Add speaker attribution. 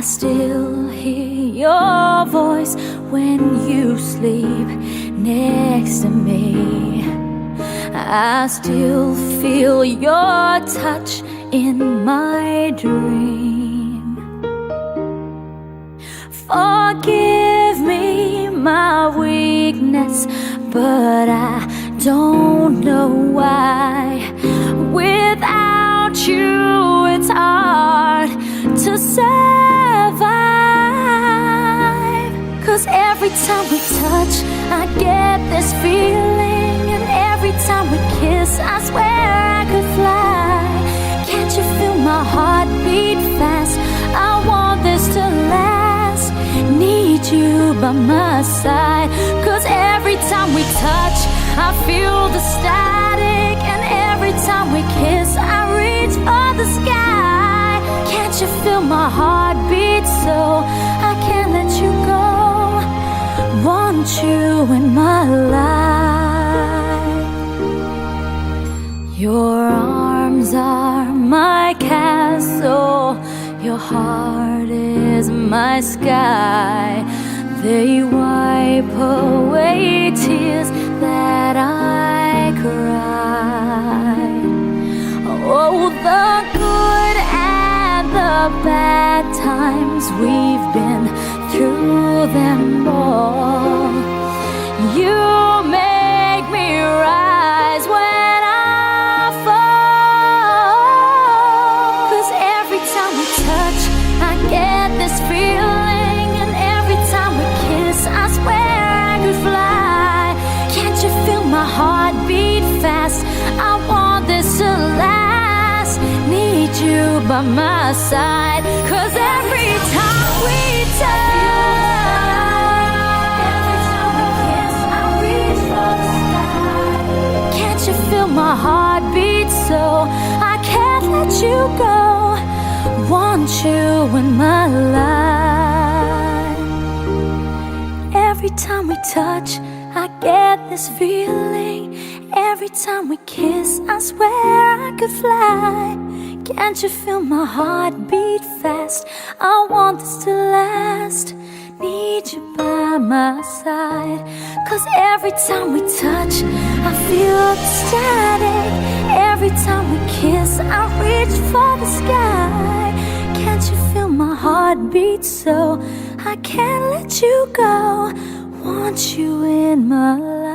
Speaker 1: I still hear your voice when you sleep next to me. I still feel your touch in my dream. Forgive me my weakness, but I don't know why. Without you, it's hard to survive. 'Cause every time we touch, I get this feeling, and every time we kiss, I swear I could fly. Can't you feel my heart beat fast? I want this to last. Need you by my side. 'Cause every time we touch, I feel the static, and every time we kiss, I reach for the sky. Can't you feel my heart beat so I can't let you go? Want you in my life. Your arms are my castle, your heart is my sky. They wipe away tears that I cried. Oh, the good and the bad times, we've been through them all. You make me rise when I fall. 'Cause every time we touch, I get this feeling, and every time we kiss, I swear I could fly. Can't you feel my heart beat fast? I want this to last. Need you by my side. 'Cause every time we touch, every time we kiss, I reach for the sky. Can't you feel my heart beat so I can't let you go? Want you in my life. Every time we touch, I get this feeling. Every time we kiss, I swear I could fly. Can't you feel my heart beat fast? I want this to last. Need you by my side. 'Cause every time we touch, I feel the static. Every time we kiss, I reach for the sky. Can't you feel my heart beat so I can't let you go? Want you in my life.